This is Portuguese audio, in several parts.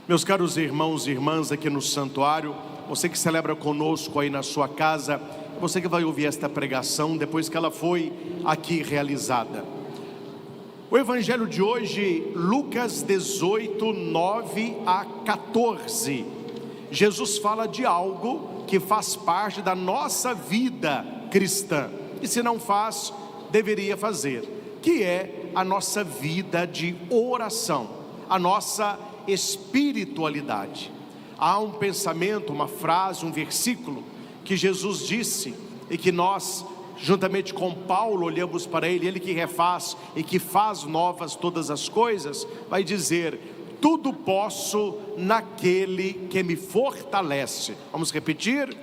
Meus caros irmãos e irmãs aqui no santuário, você que celebra conosco aí na sua casa, você que vai ouvir esta pregação depois que ela foi aqui realizada. O evangelho de hoje, Lucas 18, 9 a 14. Jesus fala de algo que faz parte da nossa vida cristã, e se não faz, deveria fazer, que é a nossa vida de oração, a nossa espiritualidade. Há um pensamento, uma frase, um versículo que Jesus disse e que nós, juntamente com Paulo, olhamos para ele que refaz e que faz novas todas as coisas, vai dizer: tudo posso naquele que me fortalece. Vamos repetir?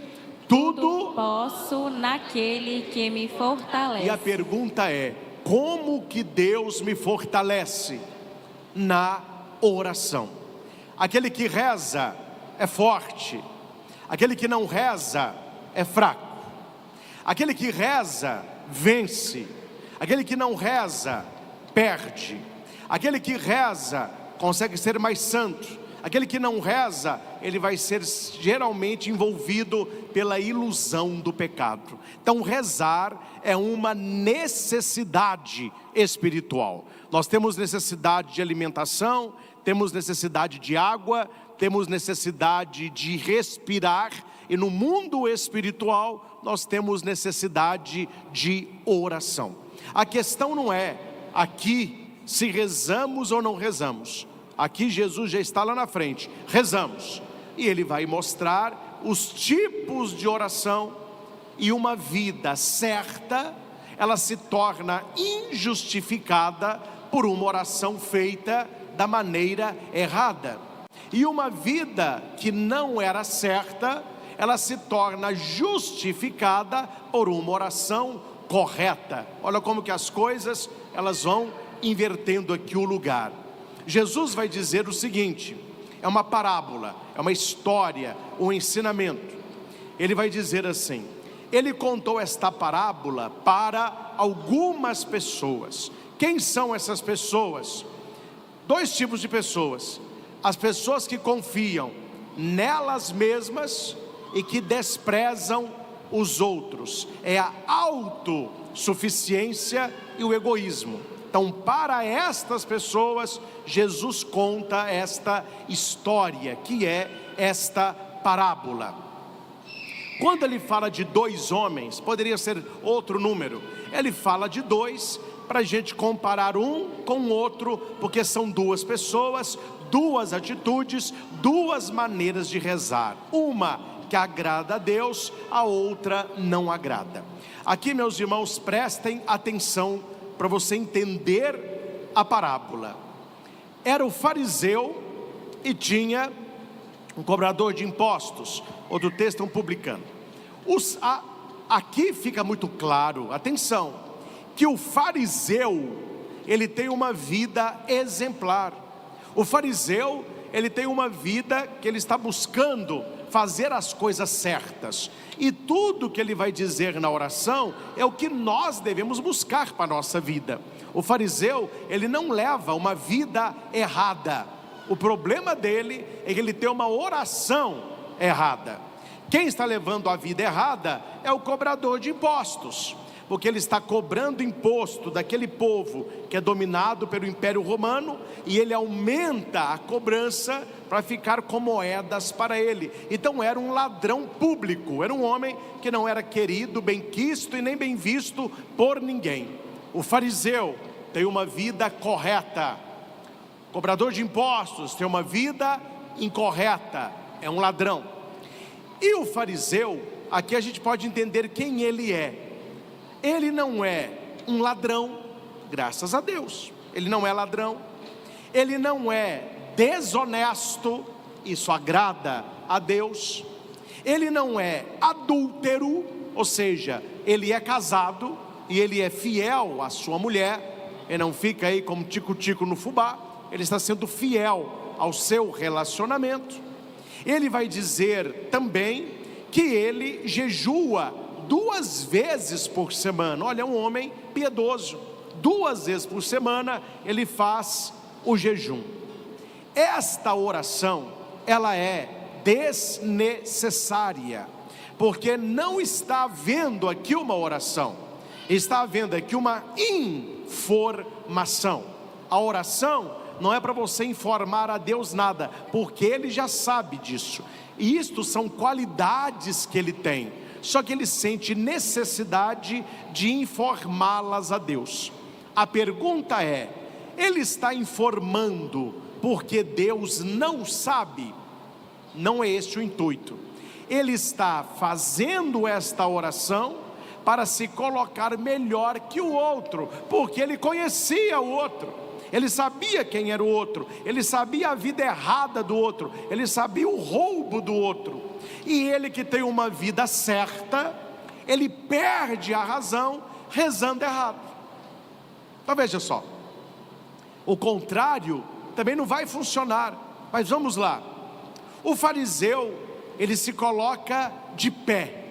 Tudo posso naquele que me fortalece. E a pergunta é: como que Deus me fortalece? Na oração. Aquele que reza é forte, aquele que não reza é fraco. Aquele que reza vence, aquele que não reza perde. Aquele que reza consegue ser mais santo, aquele que não reza, ele vai ser geralmente envolvido pela ilusão do pecado. Então rezar é uma necessidade espiritual. Nós temos necessidade de alimentação, temos necessidade de água, temos necessidade de respirar, e no mundo espiritual nós temos necessidade de oração. A questão não é aqui se rezamos ou não rezamos. Aqui Jesus já está lá na frente, rezamos, e Ele vai mostrar os tipos de oração. E uma vida certa, ela se torna injustificada por uma oração feita da maneira errada. E uma vida que não era certa, ela se torna justificada por uma oração correta. Olha como que as coisas, elas vão invertendo aqui o lugar. Jesus vai dizer o seguinte, é uma parábola, é uma história, um ensinamento. Ele vai dizer assim: ele contou esta parábola para algumas pessoas. Quem são essas pessoas? Dois tipos de pessoas: as pessoas que confiam nelas mesmas e que desprezam os outros. É a autossuficiência e o egoísmo. Então, para estas pessoas, Jesus conta esta história, que é esta parábola. Quando ele fala de dois homens, poderia ser outro número, ele fala de dois, para a gente comparar um com o outro, porque são duas pessoas, duas atitudes, duas maneiras de rezar. Uma que agrada a Deus, a outra não agrada. Aqui, meus irmãos, prestem atenção para você entender a parábola. Era o fariseu e tinha um cobrador de impostos. Outro texto é um publicano. Aqui fica muito claro, atenção, que o fariseu, ele tem uma vida exemplar. O fariseu, ele tem uma vida que ele está buscando fazer as coisas certas. E tudo que ele vai dizer na oração é o que nós devemos buscar para a nossa vida. O fariseu, ele não leva uma vida errada. O problema dele é que ele tem uma oração errada. Quem está levando a vida errada é o cobrador de impostos, porque ele está cobrando imposto daquele povo que é dominado pelo Império Romano, e ele aumenta a cobrança para ficar com moedas para ele. Então era um ladrão público, era um homem que não era querido, bem quisto e nem bem visto por ninguém. O fariseu tem uma vida correta, o cobrador de impostos tem uma vida incorreta, é um ladrão. E o fariseu, aqui a gente pode entender quem ele é. Ele não é um ladrão, graças a Deus, ele não é ladrão. Ele não é desonesto, isso agrada a Deus. Ele não é adúltero, ou seja, ele é casado e ele é fiel à sua mulher. Ele não fica aí como tico-tico no fubá, ele está sendo fiel ao seu relacionamento. Ele vai dizer também que ele jejua 2 vezes por semana. Olha, é um homem piedoso. 2 vezes por semana ele faz o jejum. Esta oração, ela é desnecessária, porque não está havendo aqui uma oração, está havendo aqui uma informação. A oração não é para você informar a Deus nada, porque Ele já sabe disso, e isto são qualidades que Ele tem, só que Ele sente necessidade de informá-las a Deus. A pergunta é: Ele está informando porque Deus não sabe? Não é este o intuito. Ele está fazendo esta oração para se colocar melhor que o outro, porque Ele conhecia o outro, Ele sabia quem era o outro, Ele sabia a vida errada do outro, Ele sabia o roubo do outro, e Ele que tem uma vida certa, Ele perde a razão rezando errado. Então veja só, o contrário também não vai funcionar, mas vamos lá. O fariseu, ele se coloca de pé,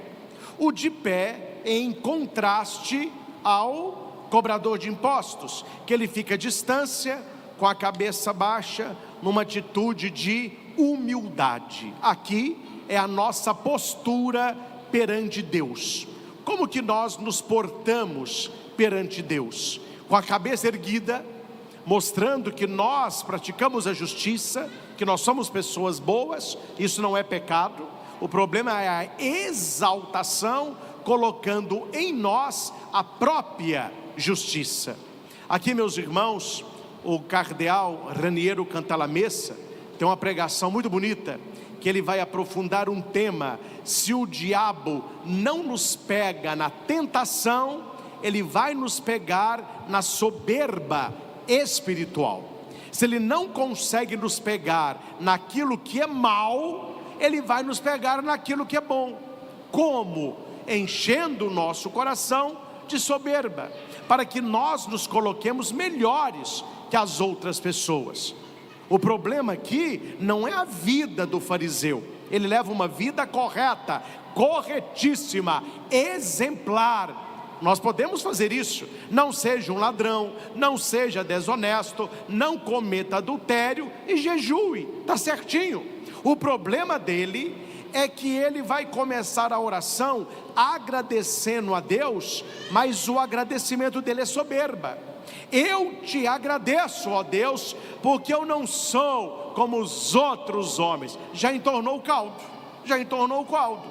o de pé em contraste ao cobrador de impostos, que ele fica à distância, com a cabeça baixa, numa atitude de humildade. Aqui é a nossa postura perante Deus. Como que nós nos portamos perante Deus? Com a cabeça erguida, mostrando que nós praticamos a justiça, que nós somos pessoas boas. Isso não é pecado. O problema é a exaltação, colocando em nós a própria justiça. Aqui, meus irmãos, o cardeal Raniero Cantalamessa tem uma pregação muito bonita, que ele vai aprofundar um tema: se o diabo não nos pega na tentação, ele vai nos pegar na soberba espiritual. Se ele não consegue nos pegar naquilo que é mal, ele vai nos pegar naquilo que é bom. Como? Enchendo o nosso coração de soberba, para que nós nos coloquemos melhores que as outras pessoas. O problema aqui não é a vida do fariseu. Ele leva uma vida correta, corretíssima, exemplar. Nós podemos fazer isso. Não seja um ladrão, não seja desonesto, não cometa adultério e jejue, está certinho. O problema dele é que ele vai começar a oração agradecendo a Deus, mas o agradecimento dele é soberba. Eu te agradeço, ó Deus, porque eu não sou como os outros homens. Já entornou o caldo, já entornou o caldo.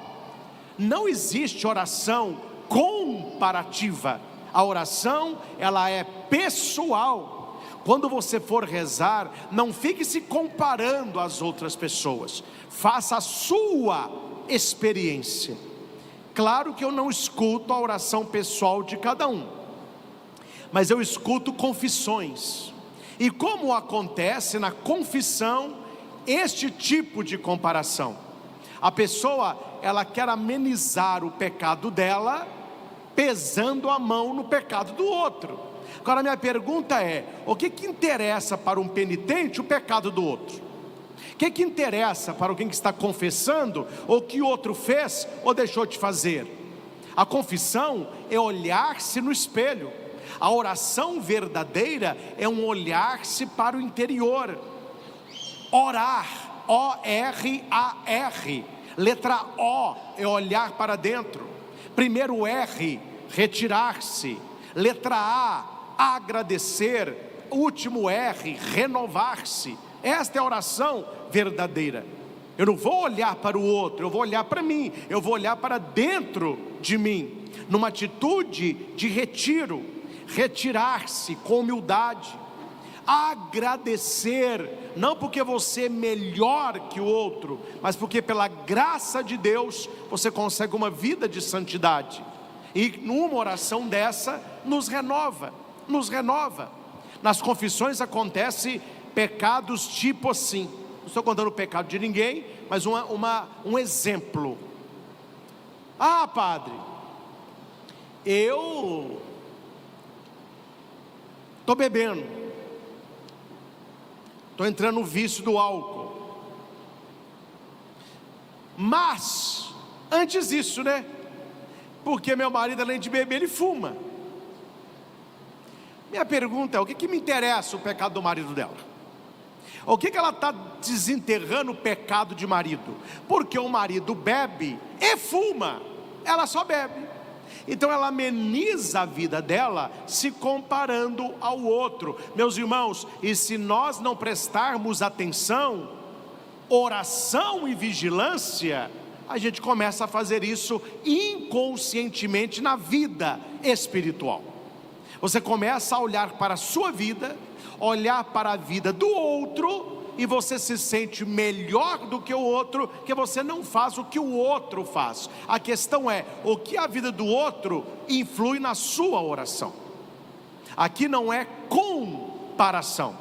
Não existe oração comparativa. A oração, ela é pessoal. Quando você for rezar, não fique se comparando às outras pessoas, faça a sua experiência. Claro que eu não escuto a oração pessoal de cada um, mas eu escuto confissões, e como acontece na confissão este tipo de comparação? A pessoa, ela quer amenizar o pecado dela, pesando a mão no pecado do outro. Agora minha pergunta é: o que interessa para um penitente o pecado do outro? O que interessa para alguém que está confessando o que o outro fez ou deixou de fazer? A confissão é olhar-se no espelho. A oração verdadeira é um olhar-se para o interior. Orar, O-R-A-R. Letra O é olhar para dentro. Primeiro R, retirar-se. Letra A, agradecer. Último R, renovar-se. Esta é a oração verdadeira. Eu não vou olhar para o outro, eu vou olhar para mim, eu vou olhar para dentro de mim, numa atitude de retiro, retirar-se com humildade, agradecer, não porque você é melhor que o outro, mas porque pela graça de Deus você consegue uma vida de santidade, e numa oração dessa nos renova. Nas confissões acontece pecados tipo assim, não estou contando o pecado de ninguém, mas um exemplo. Ah, padre, eu estou bebendo, estou entrando no vício do álcool, mas antes disso, né? Porque meu marido, além de beber, ele fuma. Minha pergunta é: o que me interessa o pecado do marido dela? O que ela está desenterrando o pecado de marido? Porque o marido bebe e fuma, ela só bebe. Então ela ameniza a vida dela se comparando ao outro. Meus irmãos, e se nós não prestarmos atenção, oração e vigilância, a gente começa a fazer isso inconscientemente na vida espiritual. Você começa a olhar para a sua vida, olhar para a vida do outro, e você se sente melhor do que o outro, que você não faz o que o outro faz. A questão é, o que a vida do outro influi na sua oração. Aqui não é comparação.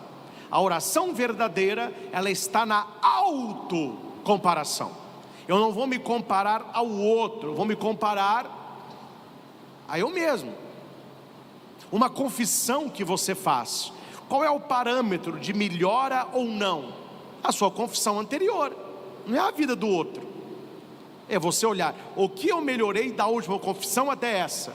A oração verdadeira, ela está na autocomparação. Eu não vou me comparar ao outro, eu vou me comparar a eu mesmo. Uma confissão que você faz, qual é o parâmetro de melhora ou não? A sua confissão anterior, não é a vida do outro. É você olhar, o que eu melhorei da última confissão até essa?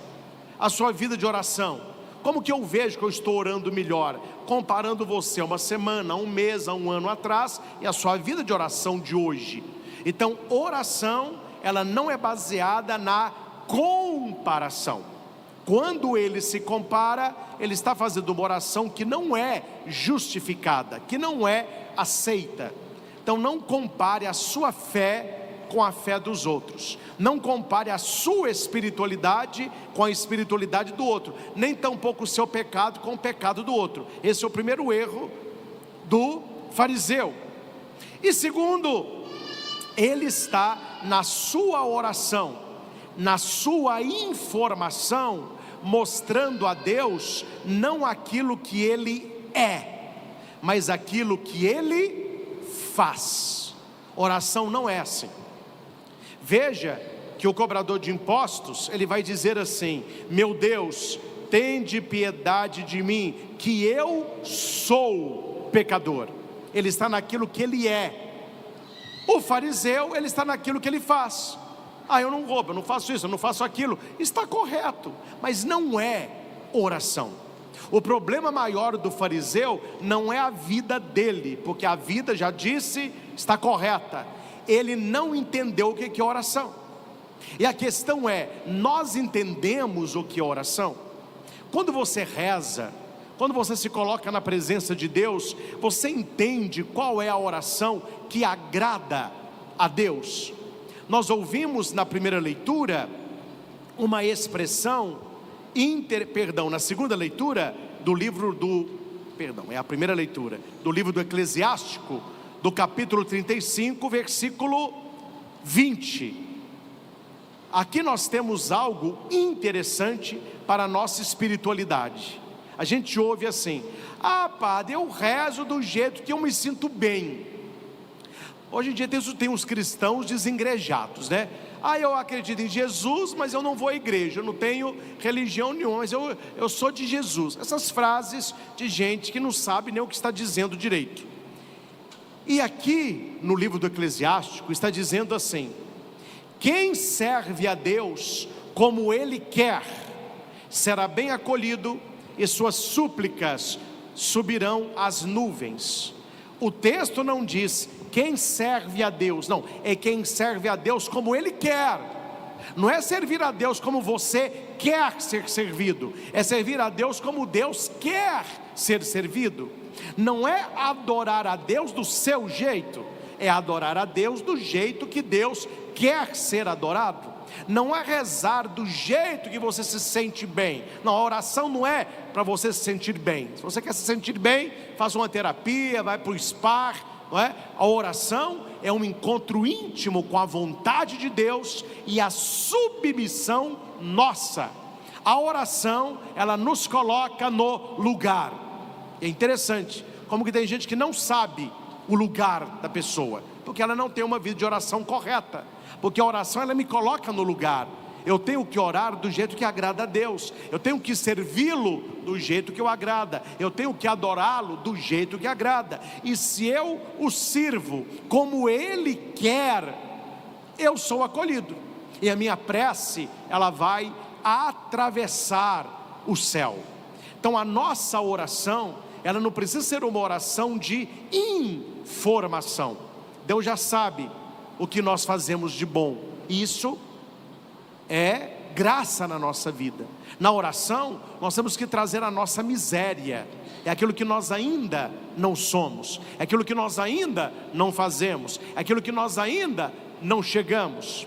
A sua vida de oração, como que eu vejo que eu estou orando melhor? Comparando você a uma semana, a um mês, a um ano atrás, e a sua vida de oração de hoje. Então, oração, ela não é baseada na comparação. Quando ele se compara, ele está fazendo uma oração que não é justificada, que não é aceita. Então não compare a sua fé com a fé dos outros. Não compare a sua espiritualidade com a espiritualidade do outro. Nem tampouco o seu pecado com o pecado do outro. Esse é o primeiro erro do fariseu. E segundo, ele está na sua oração, na sua informação, mostrando a Deus não aquilo que ele é, mas aquilo que ele faz. Oração não é assim. Veja que o cobrador de impostos, ele vai dizer assim: meu Deus, tende piedade de mim, que eu sou pecador. Ele está naquilo que ele é. O fariseu, ele está naquilo que ele faz. Eu não roubo, eu não faço isso, eu não faço aquilo. Está correto, mas não é oração. O problema maior do fariseu não é a vida dele, porque a vida, já disse, está correta. Ele não entendeu o que é oração. E a questão é, nós entendemos o que é oração? Quando você reza, quando você se coloca na presença de Deus, você entende qual é a oração que agrada a Deus? Nós ouvimos na primeira leitura uma expressão, na segunda leitura do livro é a primeira leitura do livro do Eclesiástico, do capítulo 35, versículo 20. Aqui nós temos algo interessante para a nossa espiritualidade. A gente ouve assim: padre, eu rezo do jeito que eu me sinto bem. Hoje em dia tem uns cristãos desengrejados, né? Eu acredito em Jesus, mas eu não vou à igreja, eu não tenho religião nenhuma, mas eu sou de Jesus. Essas frases de gente que não sabe nem o que está dizendo direito. E aqui no livro do Eclesiástico está dizendo assim: quem serve a Deus como Ele quer, será bem acolhido, e suas súplicas subirão às nuvens. O texto não diz quem serve a Deus, não, é quem serve a Deus como Ele quer. Não é servir a Deus como você quer ser servido, é servir a Deus como Deus quer ser servido. Não é adorar a Deus do seu jeito, é adorar a Deus do jeito que Deus quer ser adorado. Não é rezar do jeito que você se sente bem. Não, a oração não é para você se sentir bem. Se você quer se sentir bem, faça uma terapia, vai para o spa, não é? A oração é um encontro íntimo com a vontade de Deus e a submissão nossa. A oração, ela nos coloca no lugar. É interessante, como que tem gente que não sabe o lugar da pessoa, porque ela não tem uma vida de oração correta. Porque a oração, ela me coloca no lugar. Eu tenho que orar do jeito que agrada a Deus, eu tenho que servi-lo do jeito que o agrada, eu tenho que adorá-lo do jeito que agrada. E se eu o sirvo como Ele quer, eu sou acolhido, e a minha prece, ela vai atravessar o céu. Então a nossa oração, ela não precisa ser uma oração de informação. Deus já sabe o que nós fazemos de bom. Isso é graça na nossa vida. Na oração, nós temos que trazer a nossa miséria. É aquilo que nós ainda não somos, é aquilo que nós ainda não fazemos, é aquilo que nós ainda não chegamos.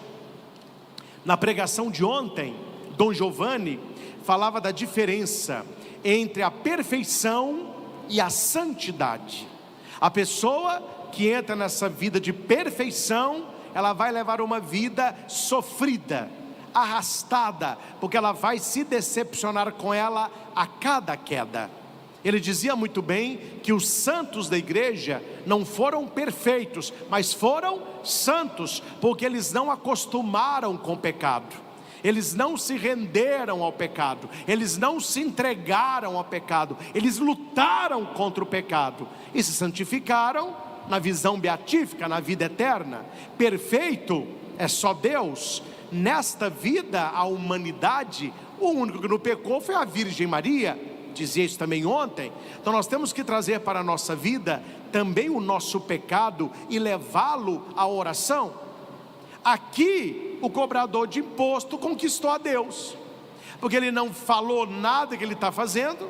Na pregação de ontem, Dom Giovanni falava da diferença entre a perfeição e a santidade. A pessoa que entra nessa vida de perfeição, ela vai levar uma vida sofrida, arrastada, porque ela vai se decepcionar com ela a cada queda. Ele dizia muito bem que os santos da igreja não foram perfeitos, mas foram santos, porque eles não acostumaram com o pecado, eles não se renderam ao pecado, eles não se entregaram ao pecado, eles lutaram contra o pecado e se santificaram na visão beatífica, na vida eterna. Perfeito é só Deus. Nesta vida, a humanidade, o único que não pecou foi a Virgem Maria, dizia isso também ontem. Então nós temos que trazer para a nossa vida também o nosso pecado e levá-lo à oração. Aqui o cobrador de imposto conquistou a Deus, porque ele não falou nada que ele está fazendo,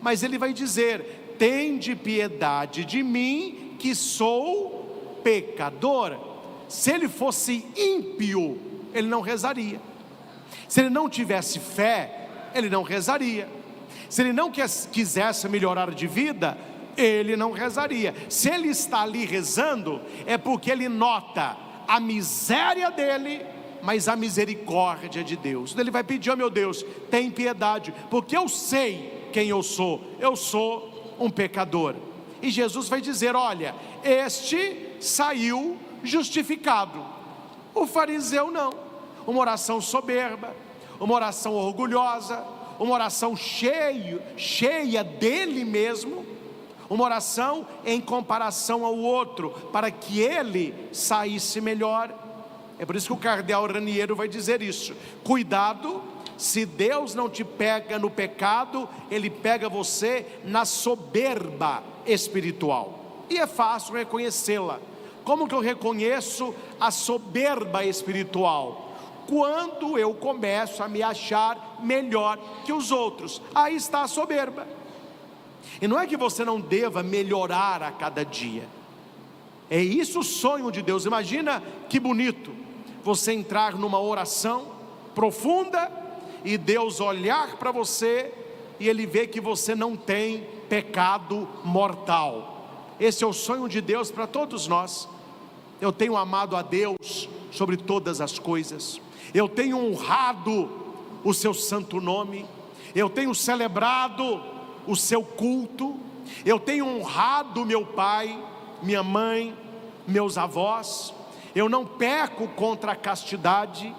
mas ele vai dizer: tende piedade de mim, que sou pecador. Se ele fosse ímpio, ele não rezaria. Se ele não tivesse fé, ele não rezaria. Se ele não quisesse melhorar de vida, ele não rezaria. Se ele está ali rezando, é porque ele nota a miséria dele, mas a misericórdia de Deus. Ele vai pedir: oh meu Deus, tem piedade, porque eu sei quem eu sou um pecador. E Jesus vai dizer: olha, este saiu justificado, o fariseu não. Uma oração soberba, uma oração orgulhosa, uma oração cheia dele mesmo, uma oração em comparação ao outro, para que ele saísse melhor. É por isso que o cardeal Raniero vai dizer isso: cuidado, se Deus não te pega no pecado, Ele pega você na soberba espiritual. E é fácil reconhecê-la. Como que eu reconheço a soberba espiritual? Quando eu começo a me achar melhor que os outros, aí está a soberba. E não é que você não deva melhorar a cada dia, é isso o sonho de Deus. Imagina que bonito você entrar numa oração profunda e Deus olhar para você e Ele vê que você não tem pecado mortal. Esse é o sonho de Deus para todos nós. Eu tenho amado a Deus sobre todas as coisas, eu tenho honrado o seu santo nome, eu tenho celebrado o seu culto, eu tenho honrado meu pai, minha mãe, meus avós, eu não peco contra a castidade,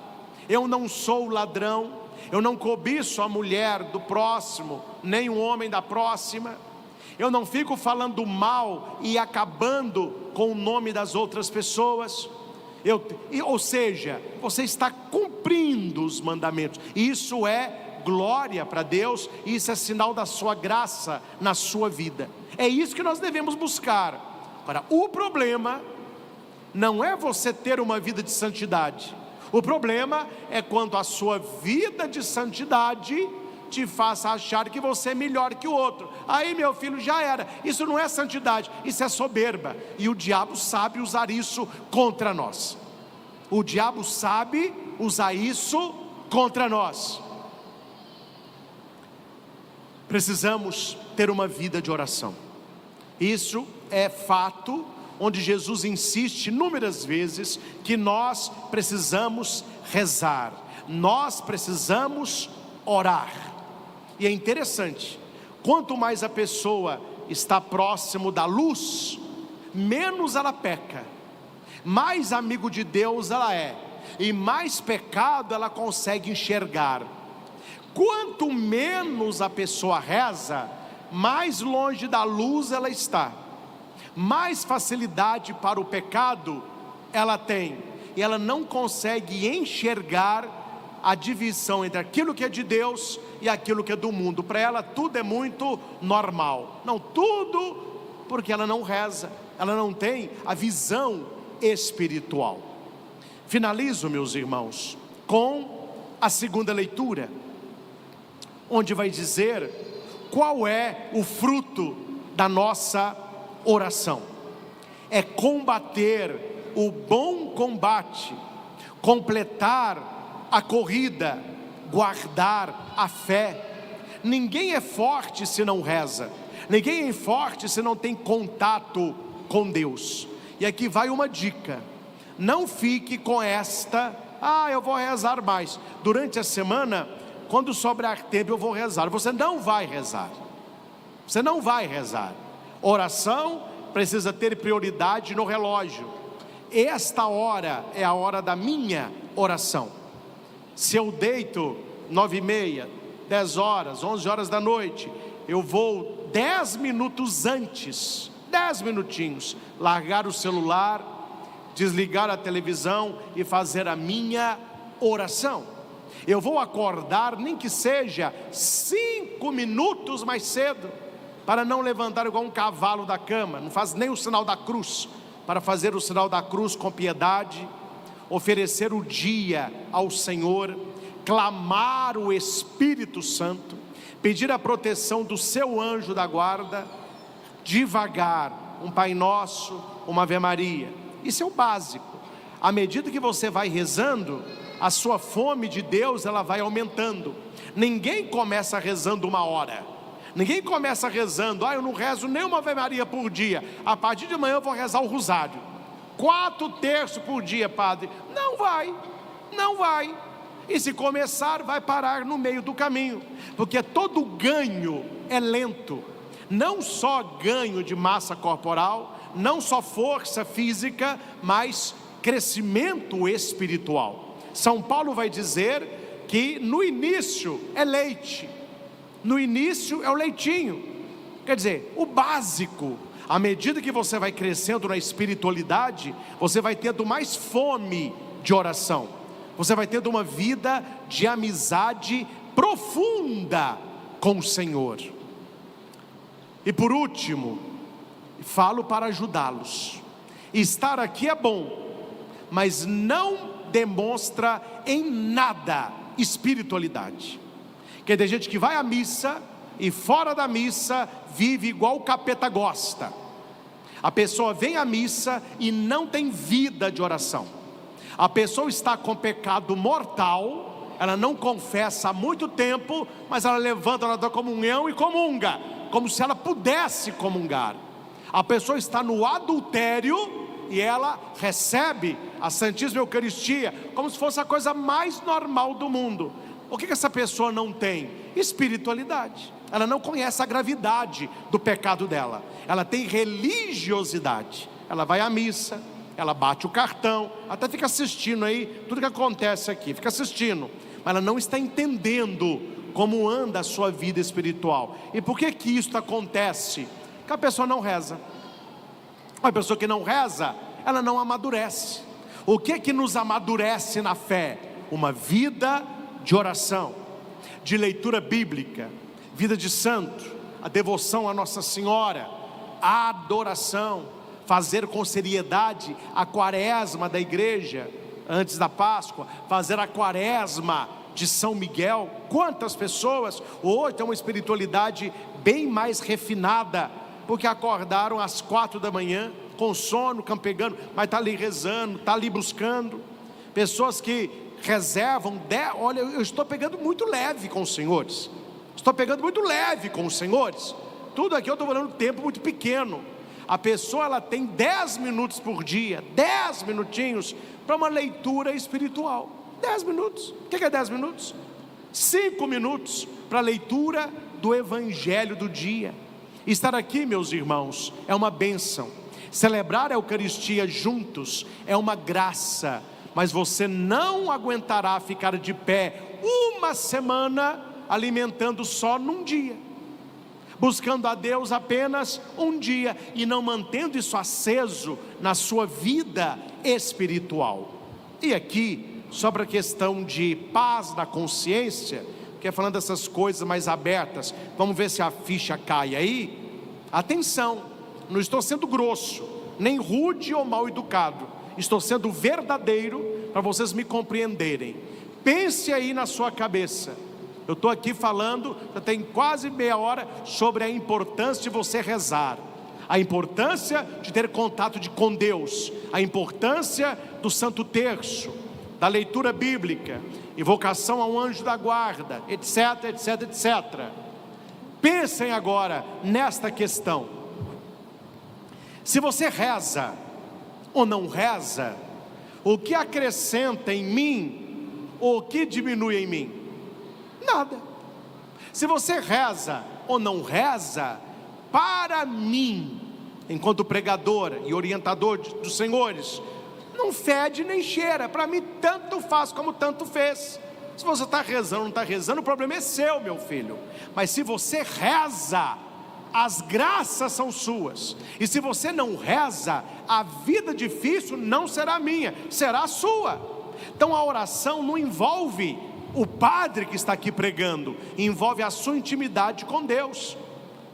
eu não sou ladrão, eu não cobiço a mulher do próximo, nem o homem da próxima, eu não fico falando mal e acabando com o nome das outras pessoas. Ou seja, você está cumprindo os mandamentos. Isso é glória para Deus, isso é sinal da sua graça na sua vida. É isso que nós devemos buscar. Agora, o problema não é você ter uma vida de santidade. O problema é quando a sua vida de santidade te faça achar que você é melhor que o outro. Aí, meu filho, já era. Isso não é santidade, isso é soberba. E o diabo sabe usar isso contra nós. O diabo sabe usar isso contra nós. Precisamos ter uma vida de oração. Isso é fato, onde Jesus insiste inúmeras vezes que nós precisamos rezar, nós precisamos orar. E é interessante, quanto mais a pessoa está próximo da luz, menos ela peca, mais amigo de Deus ela é, e mais pecado ela consegue enxergar. Quanto menos a pessoa reza, mais longe da luz ela está, mais facilidade para o pecado ela tem, e ela não consegue enxergar a divisão entre aquilo que é de Deus e aquilo que é do mundo. Para ela tudo é muito normal. Não, tudo, porque ela não reza, ela não tem a visão espiritual. Finalizo, meus irmãos, com a segunda leitura, onde vai dizer qual é o fruto da nossa oração. É combater o bom combate, completar a corrida, guardar a fé. Ninguém é forte se não reza, ninguém é forte se não tem contato com Deus. E aqui vai uma dica: não fique com esta, eu vou rezar mais. Durante a semana, quando sobrar tempo eu vou rezar. Você não vai rezar, você não vai rezar. Oração precisa ter prioridade no relógio. Esta hora é a hora da minha oração. Se eu deito 9h30, 10 horas, 11 horas da noite, eu vou 10 minutos antes, 10 minutinhos, largar o celular, desligar a televisão e fazer a minha oração. Eu vou acordar, nem que seja 5 minutos mais cedo, para não levantar igual um cavalo da cama. Não faz nem o sinal da cruz, para fazer o sinal da cruz com piedade, oferecer o dia ao Senhor, clamar o Espírito Santo, pedir a proteção do seu anjo da guarda, devagar, um Pai Nosso, uma Ave Maria. Isso é o básico. À medida que você vai rezando, a sua fome de Deus, ela vai aumentando. Ninguém começa rezando 1 hora. Ninguém começa rezando, eu não rezo nem uma Ave Maria por dia. A partir de amanhã eu vou rezar o rosário. 4 terços por dia, padre. Não vai, não vai. E se começar, vai parar no meio do caminho. Porque todo ganho é lento. Não só ganho de massa corporal, não só força física, mas crescimento espiritual. São Paulo vai dizer que no início é leite, no início é o leitinho, quer dizer, o básico. À medida que você vai crescendo na espiritualidade, você vai tendo mais fome de oração, você vai tendo uma vida de amizade profunda com o Senhor. E por último, falo para ajudá-los. Estar aqui é bom, mas não demonstra em nada espiritualidade. Porque tem gente que vai à missa e fora da missa vive igual o capeta gosta. A pessoa vem à missa e não tem vida de oração. A pessoa está com pecado mortal, ela não confessa há muito tempo, mas ela levanta na comunhão e comunga, como se ela pudesse comungar. A pessoa está no adultério e ela recebe a Santíssima Eucaristia como se fosse a coisa mais normal do mundo. O que essa pessoa não tem? Espiritualidade. Ela não conhece a gravidade do pecado dela. Ela tem religiosidade. Ela vai à missa, ela bate o cartão, até fica assistindo aí tudo que acontece aqui, fica assistindo, mas ela não está entendendo como anda a sua vida espiritual. E por que que isso acontece? Porque a pessoa não reza. Uma pessoa que não reza, ela não amadurece. O que que nos amadurece na fé? Uma vida de oração, de leitura bíblica, vida de santo, a devoção a Nossa Senhora, a adoração, fazer com seriedade a quaresma da igreja, antes da Páscoa, fazer a quaresma de São Miguel. Quantas pessoas hoje têm uma espiritualidade bem mais refinada, porque acordaram às 4 da manhã, com sono, campegando, mas está ali rezando, está ali buscando. Pessoas que reservam, olha, eu estou pegando muito leve com os senhores, estou pegando muito leve com os senhores, tudo aqui eu estou falando tempo muito pequeno. A pessoa, ela tem 10 minutos por dia, 10 minutinhos, para uma leitura espiritual. 10 minutos, o que é 10 minutos? 5 minutos para a leitura do Evangelho do dia. Estar aqui, meus irmãos, é uma bênção. Celebrar a Eucaristia juntos é uma graça, mas você não aguentará ficar de pé uma semana alimentando só num dia, buscando a Deus apenas um dia e não mantendo isso aceso na sua vida espiritual. E aqui só para questão de paz na consciência, porque falando dessas coisas mais abertas, vamos ver se a ficha cai aí. Atenção, não estou sendo grosso, nem rude ou mal educado, estou sendo verdadeiro para vocês me compreenderem. Pense aí na sua cabeça. Eu estou aqui falando, já tem quase meia hora, sobre a importância de você rezar, a importância de ter contato com Deus, a importância do Santo Terço, da leitura bíblica, invocação ao anjo da guarda, etc, etc, etc. Pensem agora nesta questão. Se você reza ou não reza, o que acrescenta em mim ou o que diminui em mim? Nada. Se você reza ou não reza, para mim, enquanto pregador e orientador dos senhores, não fede nem cheira. Para mim tanto faz como tanto fez. Se você está rezando ou não está rezando, o problema é seu, meu filho. Mas se você reza, as graças são suas. E se você não reza, a vida difícil não será minha, será sua. Então a oração não envolve o padre que está aqui pregando, envolve a sua intimidade com Deus.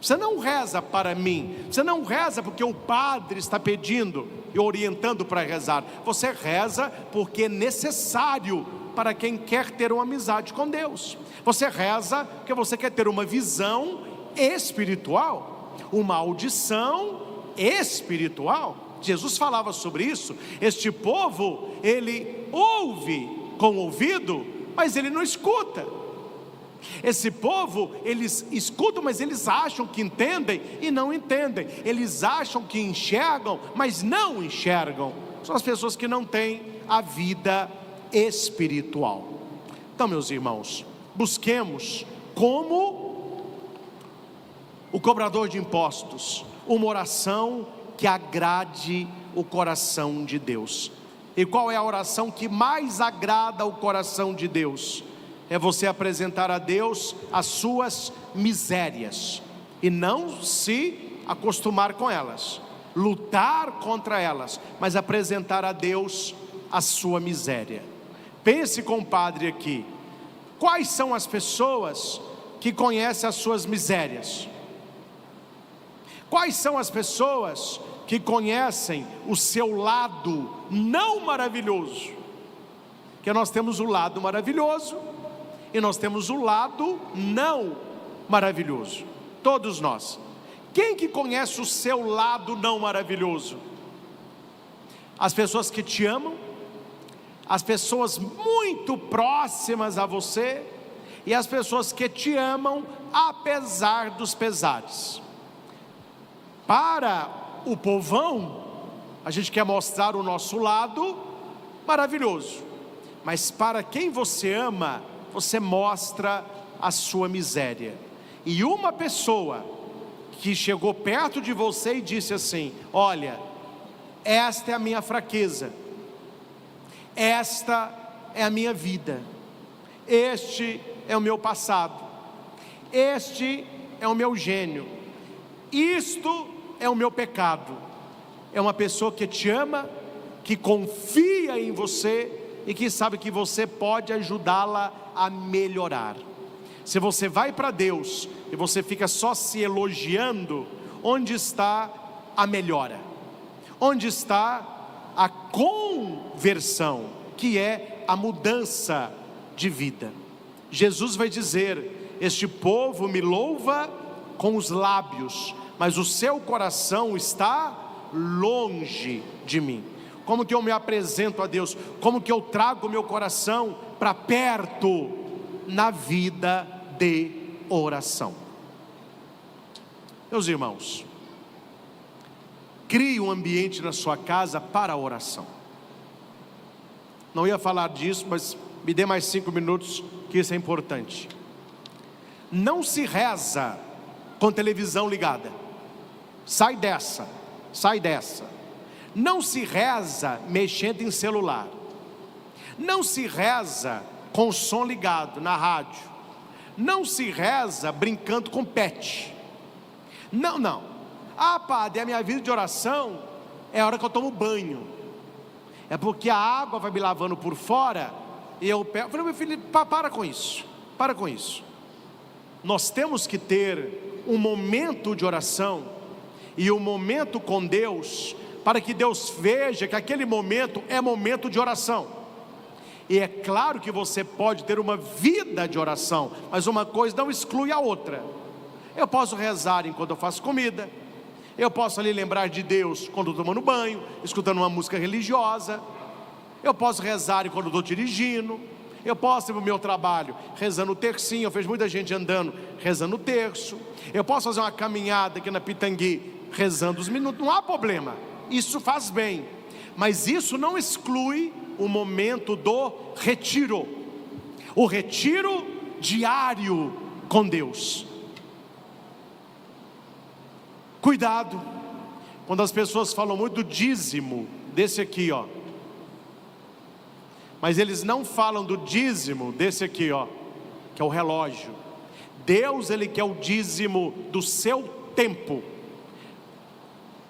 Você não reza para mim, você não reza porque o padre está pedindo e orientando para rezar. Você reza porque é necessário para quem quer ter uma amizade com Deus. Você reza porque você quer ter uma visão espiritual, uma audição espiritual. Jesus falava sobre isso. Este povo, ele ouve com o ouvido, mas ele não escuta. Esse povo, eles escutam, mas eles acham que entendem e não entendem. Eles acham que enxergam, mas não enxergam. São as pessoas que não têm a vida espiritual. Então, meus irmãos, busquemos, como o cobrador de impostos, uma oração que agrade o coração de Deus. E qual é a oração que mais agrada o coração de Deus? É você apresentar a Deus as suas misérias e não se acostumar com elas, lutar contra elas, mas apresentar a Deus a sua miséria. Pense, compadre, aqui, quais são as pessoas que conhecem as suas misérias? Quais são as pessoas que conhecem o seu lado não maravilhoso? Que nós temos o lado maravilhoso e nós temos o lado não maravilhoso. Todos nós. Quem que conhece o seu lado não maravilhoso? As pessoas que te amam, as pessoas muito próximas a você e as pessoas que te amam apesar dos pesares. Para o povão, a gente quer mostrar o nosso lado maravilhoso, mas para quem você ama, você mostra a sua miséria. E uma pessoa que chegou perto de você e disse assim: olha, esta é a minha fraqueza, esta é a minha vida, este é o meu passado, este é o meu gênio, isto é o meu pecado. É uma pessoa que te ama, que confia em você e que sabe que você pode ajudá-la a melhorar. Se você vai para Deus e você fica só se elogiando, onde está a melhora? Onde está a conversão, que é a mudança de vida? Jesus vai dizer: este povo me louva com os lábios, mas o seu coração está longe de mim. Como que eu me apresento a Deus? Como que eu trago o meu coração para perto? Na vida de oração. Meus irmãos, crie um ambiente na sua casa para a oração. Não ia falar disso, mas me dê mais 5 minutos, que isso é importante. Não se reza com televisão ligada. Sai dessa, sai dessa. Não se reza mexendo em celular. Não se reza com o som ligado na rádio. Não se reza brincando com pet. Não, não. Ah, padre, a minha vida de oração é a hora que eu tomo banho. É porque a água vai me lavando por fora e eu falei, meu filho, para com isso, para com isso. Nós temos que ter um momento de oração e um momento com Deus, para que Deus veja que aquele momento é momento de oração. E é claro que você pode ter uma vida de oração, mas uma coisa não exclui a outra. Eu posso rezar enquanto eu faço comida, eu posso ali lembrar de Deus quando estou tomando banho, escutando uma música religiosa, eu posso rezar enquanto estou dirigindo, eu posso ir para o meu trabalho rezando o tercinho, eu vejo muita gente andando rezando o terço, eu posso fazer uma caminhada aqui na Pitangui rezando os minutos, não há problema, isso faz bem, mas isso não exclui o momento do retiro, o retiro diário com Deus. Cuidado, quando as pessoas falam muito do dízimo, desse aqui ó, mas eles não falam do dízimo desse aqui ó, que é o relógio. Deus, Ele quer o dízimo do seu tempo.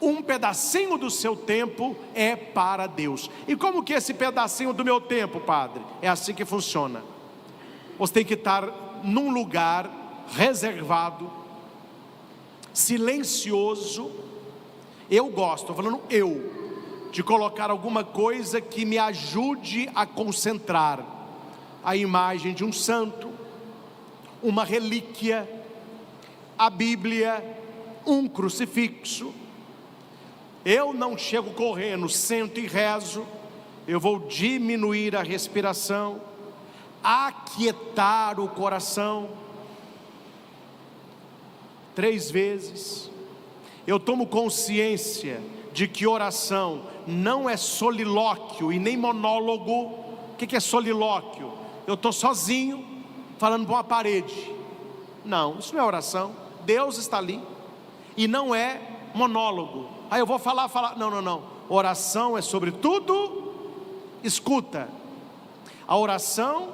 Um pedacinho do seu tempo é para Deus. E como que é esse pedacinho do meu tempo, padre? É assim que funciona. Você tem que estar num lugar reservado, silencioso. Eu gosto, estou falando de colocar alguma coisa que me ajude a concentrar. A imagem de um santo, uma relíquia, a Bíblia, um crucifixo. Eu não chego correndo, sento e rezo. Eu vou diminuir a respiração, aquietar o coração 3 vezes. Eu tomo consciência de que oração não é solilóquio e nem monólogo. O que é solilóquio? Eu estou sozinho falando para uma parede. Não, isso não é oração. Deus está ali. E não é monólogo. Aí eu vou falar. Não. Oração é sobretudo escuta. A oração,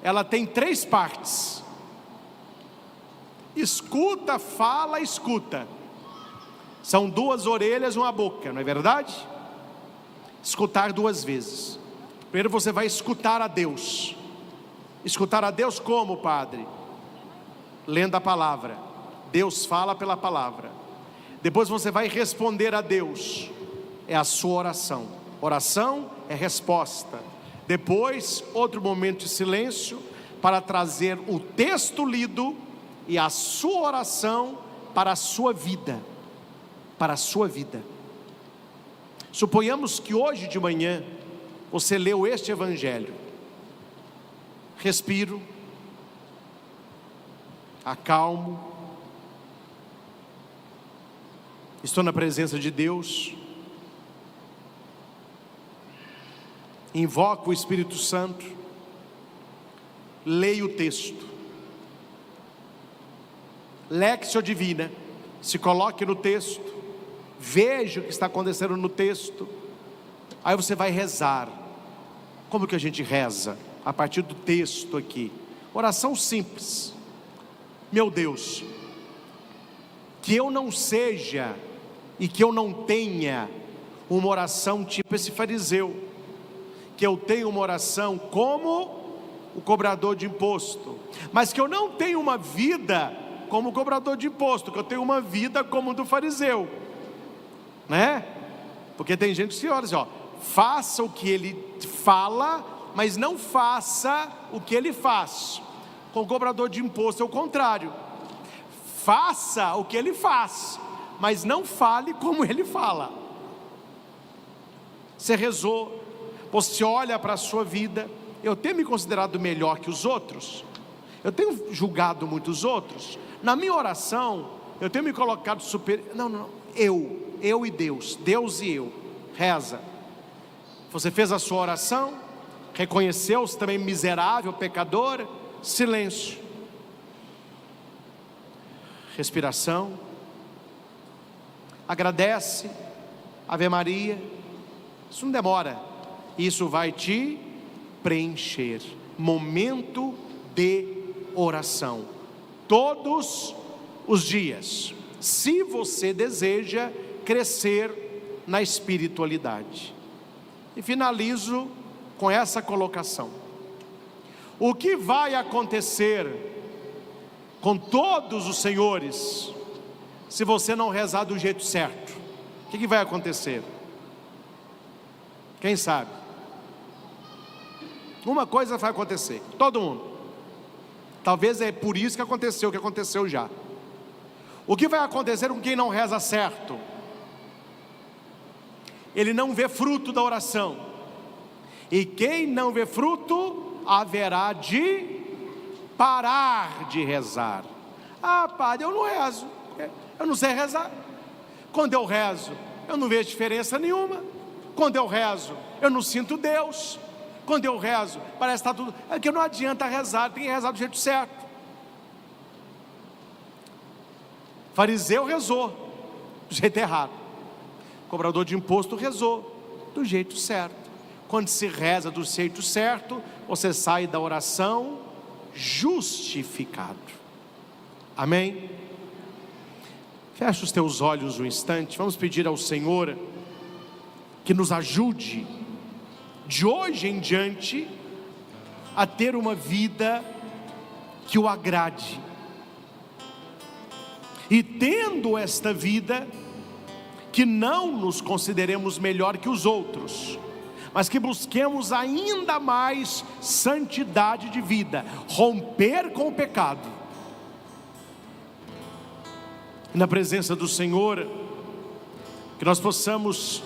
ela tem 3 partes: escuta, fala, escuta. São 2 orelhas e uma boca, não é verdade? Escutar 2 vezes. Primeiro você vai escutar a Deus. Escutar a Deus como, padre? Lendo a palavra. Deus fala pela palavra. Depois você vai responder a Deus. É a sua oração. Oração é resposta. Depois, outro momento de silêncio para trazer o texto lido e a sua oração para a sua vida. Para a sua vida. Suponhamos que hoje de manhã você leu este evangelho. Respiro, acalmo, estou na presença de Deus, invoco o Espírito Santo, leio o texto, Lectio Divina, se coloque no texto, veja o que está acontecendo no texto, aí você vai rezar. Como que a gente reza? A partir do texto aqui, oração simples. Meu Deus, que eu não seja e que eu não tenha uma oração tipo esse fariseu, que eu tenha uma oração como o cobrador de imposto, mas que eu não tenha uma vida como o cobrador de imposto, que eu tenho uma vida como o do fariseu, né? Porque tem gente que olha assim, ó, faça o que ele fala, mas não faça o que ele faz. Com o cobrador de imposto é o contrário. Faça o que ele faz, mas não fale como ele fala. Você rezou, você olha para a sua vida. Eu tenho me considerado melhor que os outros? Eu tenho julgado muitos outros? Na minha oração, eu tenho me colocado superior? Não, eu e Deus, Deus e eu. Reza. Você fez a sua oração, reconheceu-se também miserável, pecador. Silêncio, respiração, agradece, Ave Maria. Isso não demora, isso vai te preencher. Momento de oração, todos os dias, se você deseja crescer na espiritualidade. E finalizo com essa colocação: O que vai acontecer com todos os senhores se você não rezar do jeito certo? O que vai acontecer? Quem sabe? Uma coisa vai acontecer, todo mundo. Talvez é por isso que aconteceu o que aconteceu já. O que vai acontecer com quem não reza certo? Ele não vê fruto da oração. E quem não vê fruto, haverá de parar de rezar. Ah, padre, eu não rezo, eu não sei rezar. Quando eu rezo, eu não vejo diferença nenhuma. Quando eu rezo, eu não sinto Deus. Quando eu rezo, parece que está tudo... É que não adianta rezar, tem que rezar do jeito certo. Fariseu rezou do jeito errado. Cobrador de imposto rezou do jeito certo. Quando se reza do jeito certo, você sai da oração justificado. Amém? Fecha os teus olhos um instante. Vamos pedir ao Senhor que nos ajude de hoje em diante a ter uma vida que o agrade. E tendo esta vida, que não nos consideremos melhor que os outros, mas que busquemos ainda mais santidade de vida, romper com o pecado. E na presença do Senhor, que nós possamos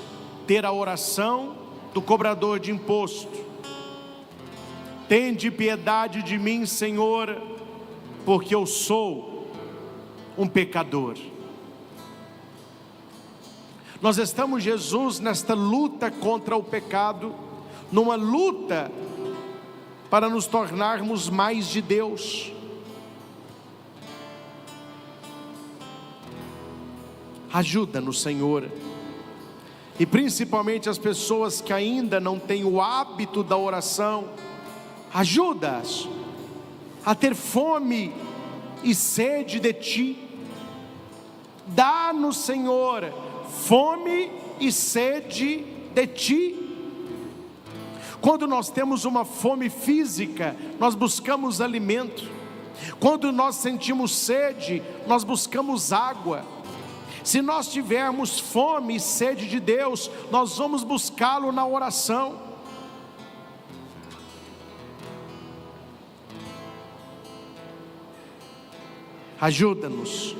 ter a oração do cobrador de imposto: tende piedade de mim, Senhor, porque eu sou um pecador. Nós estamos, Jesus, nesta luta contra o pecado, numa luta para nos tornarmos mais de Deus. Ajuda-nos, Senhor, e principalmente as pessoas que ainda não têm o hábito da oração, ajuda-as a ter fome e sede de Ti. Dá-nos, Senhor, fome e sede de Ti. Quando nós temos uma fome física, nós buscamos alimento. Quando nós sentimos sede, nós buscamos água. Se nós tivermos fome e sede de Deus, nós vamos buscá-lo na oração. Ajuda-nos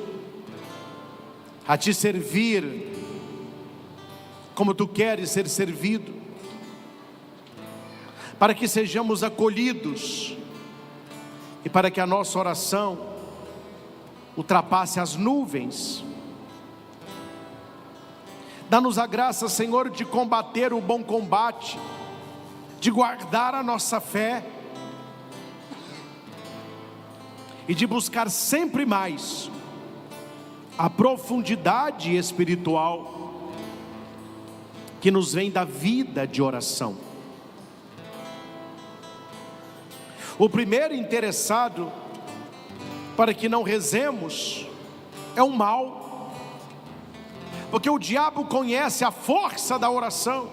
a Te servir como Tu queres ser servido, para que sejamos acolhidos e para que a nossa oração ultrapasse as nuvens. Dá-nos a graça, Senhor, de combater o bom combate, de guardar a nossa fé e de buscar sempre mais a profundidade espiritual que nos vem da vida de oração. O primeiro interessado para que não rezemos é o mal, porque o diabo conhece a força da oração.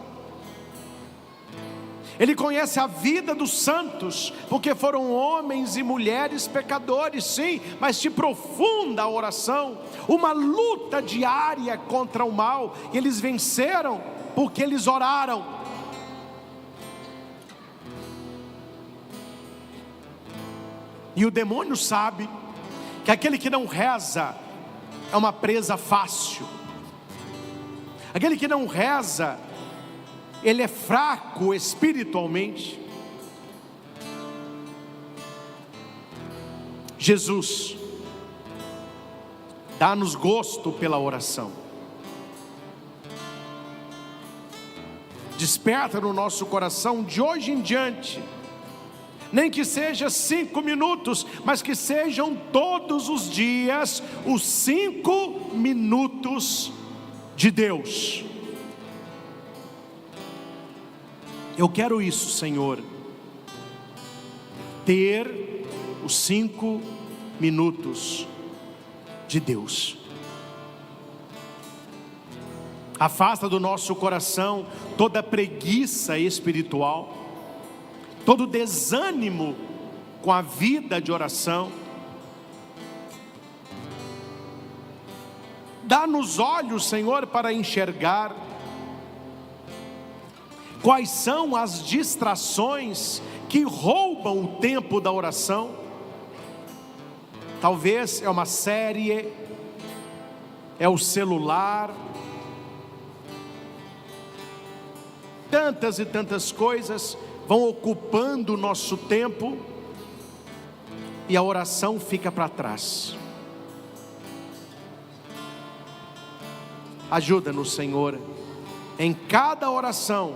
Ele conhece a vida dos santos, porque foram homens e mulheres pecadores, sim, mas de profunda oração, uma luta diária contra o mal. Eles venceram porque eles oraram. E o demônio sabe que aquele que não reza é uma presa fácil. Aquele que não reza, ele é fraco espiritualmente. Jesus, dá-nos gosto pela oração. Desperta no nosso coração de hoje em diante, nem que seja 5 minutos, mas que sejam todos os dias os 5 minutos de Deus. Eu quero isso, Senhor, ter os 5 minutos de Deus. Afasta do nosso coração toda preguiça espiritual, todo desânimo com a vida de oração. Dá-nos olhos, Senhor, para enxergar quais são as distrações que roubam o tempo da oração. Talvez é uma série, é o celular, tantas e tantas coisas vão ocupando o nosso tempo e a oração fica para trás. Ajuda-nos, Senhor, em cada oração,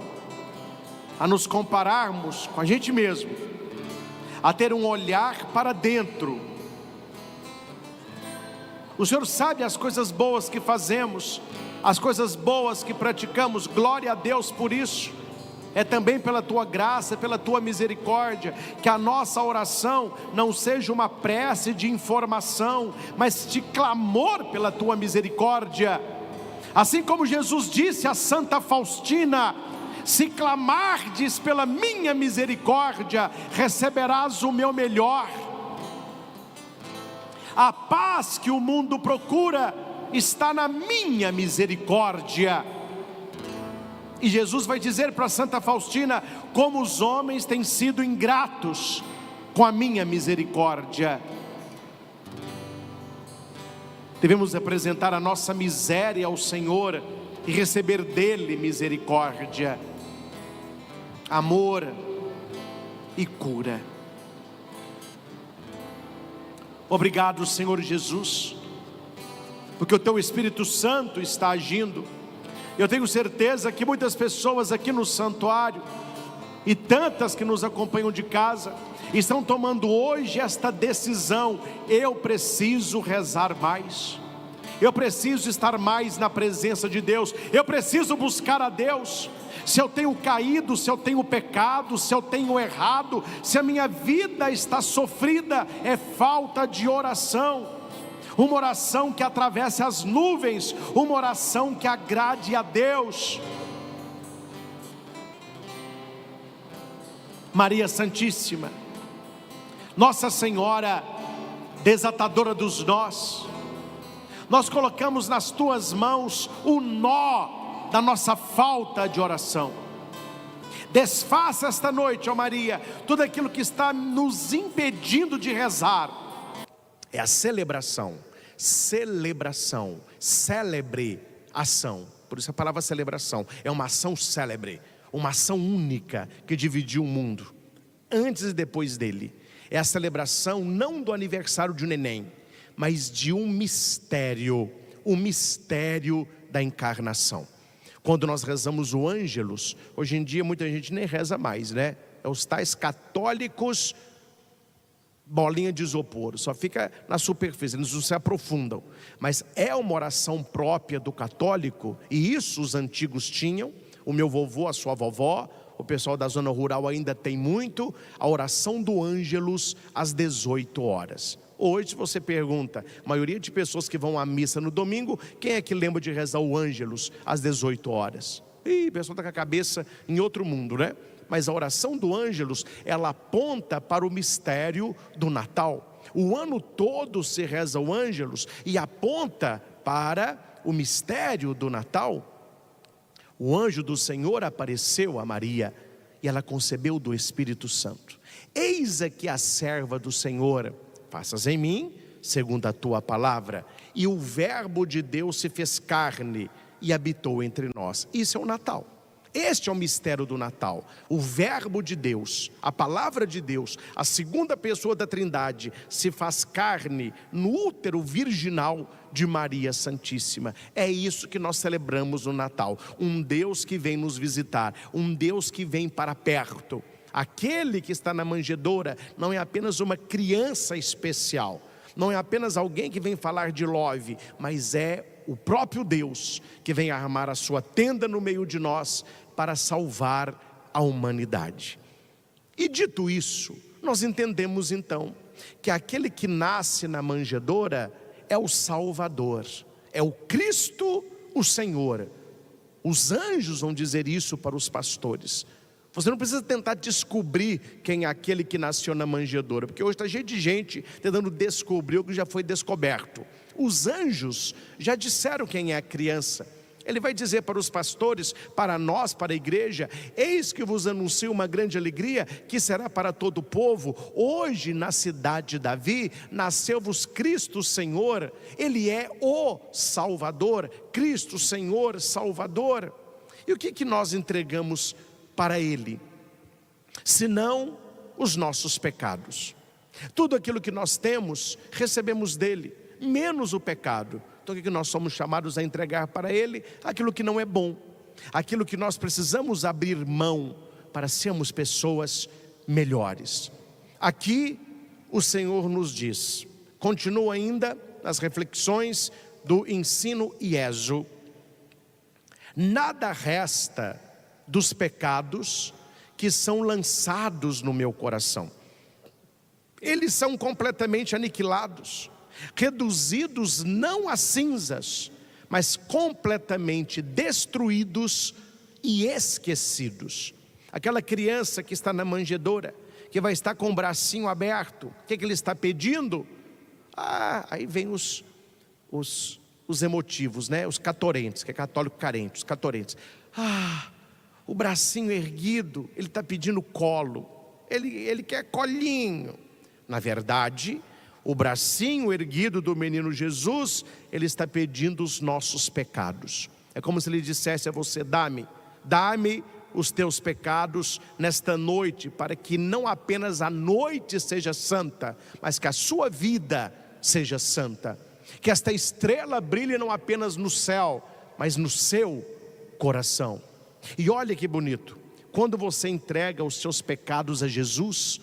a nos compararmos com a gente mesmo, a ter um olhar para dentro. O Senhor sabe as coisas boas que fazemos, as coisas boas que praticamos, glória a Deus por isso. É também pela Tua graça, pela Tua misericórdia, que a nossa oração não seja uma prece de informação, mas de clamor pela Tua misericórdia. Assim como Jesus disse a Santa Faustina: se clamardes pela minha misericórdia, receberás o meu melhor. A paz que o mundo procura está na minha misericórdia. E Jesus vai dizer para Santa Faustina: como os homens têm sido ingratos com a minha misericórdia. Devemos apresentar a nossa miséria ao Senhor e receber dele misericórdia, amor e cura. Obrigado, Senhor Jesus, porque o Teu Espírito Santo está agindo. Eu tenho certeza que muitas pessoas aqui no santuário e tantas que nos acompanham de casa estão tomando hoje esta decisão: eu preciso rezar mais, eu preciso estar mais na presença de Deus, eu preciso buscar a Deus. Se eu tenho caído, se eu tenho pecado, se eu tenho errado, se a minha vida está sofrida, é falta de oração. Uma oração que atravesse as nuvens, uma oração que agrade a Deus. Maria Santíssima, Nossa Senhora desatadora dos nós, nós colocamos nas Tuas mãos o nó da nossa falta de oração. Desfaça esta noite, ó Maria, tudo aquilo que está nos impedindo de rezar. É a celebração, célebre ação. Por isso a palavra celebração é uma ação célebre, uma ação única que dividiu o mundo, antes e depois dele. É a celebração não do aniversário de um neném, mas de um mistério, o mistério da encarnação. Quando nós rezamos o Ângelus, hoje em dia muita gente nem reza mais, né? É os tais católicos bolinha de isopor, só fica na superfície, eles não se aprofundam. Mas é uma oração própria do católico, e isso os antigos tinham. O meu vovô, a sua vovó, o pessoal da zona rural ainda tem muito, a oração do Ângelus às 18 horas. Hoje você pergunta, a maioria de pessoas que vão à missa no domingo, quem é que lembra de rezar o Ângelus às 18 horas? Ih, a pessoa está com a cabeça em outro mundo, né? Mas a oração do Ângelus, ela aponta para o mistério do Natal. O ano todo se reza o Ângelus e aponta para o mistério do Natal. O anjo do Senhor apareceu a Maria e ela concebeu do Espírito Santo. Eis aqui a serva do Senhor, faças em mim segundo a tua palavra. E o verbo de Deus se fez carne e habitou entre nós. Isso é o Natal. Este é o mistério do Natal. O verbo de Deus, a palavra de Deus, a segunda pessoa da Trindade, se faz carne no útero virginal de Maria Santíssima. É isso que nós celebramos no Natal. Um Deus que vem nos visitar, um Deus que vem para perto. Aquele que está na manjedoura não é apenas uma criança especial, não é apenas alguém que vem falar de love, mas é o próprio Deus que vem armar a sua tenda no meio de nós para salvar a humanidade. E dito isso, nós entendemos então que aquele que nasce na manjedoura é o Salvador, é o Cristo, o Senhor. Os anjos vão dizer isso para os pastores. Você não precisa tentar descobrir quem é aquele que nasceu na manjedoura, porque hoje está cheio de gente tentando descobrir o que já foi descoberto. Os anjos já disseram quem é a criança. Ele vai dizer para os pastores, para nós, para a igreja: eis que vos anuncio uma grande alegria, que será para todo o povo. Hoje na cidade de Davi, nasceu-vos Cristo Senhor. Ele é o Salvador, Cristo Senhor, Salvador. E o que nós entregamos para Ele? Senão os nossos pecados. Tudo aquilo que nós temos, recebemos dele, menos o pecado. Então o que nós somos chamados a entregar para Ele? Aquilo que não é bom, aquilo que nós precisamos abrir mão para sermos pessoas melhores. Aqui o Senhor nos diz, continua ainda nas reflexões do ensino ieso: nada resta dos pecados que são lançados no meu coração. Eles são completamente aniquilados, reduzidos não a cinzas, mas completamente destruídos e esquecidos. Aquela criança que está na manjedoura, que vai estar com o bracinho aberto, o que ele está pedindo? Aí vem os emotivos, né? Os catorentes, que é católico carente, os catorentes. O bracinho erguido, ele está pedindo colo, ele quer colinho. Na verdade, o bracinho erguido do menino Jesus, ele está pedindo os nossos pecados. É como se ele dissesse a você: dá-me os teus pecados nesta noite, para que não apenas a noite seja santa, mas que a sua vida seja santa. Que esta estrela brilhe não apenas no céu, mas no seu coração. E olha que bonito, quando você entrega os seus pecados a Jesus,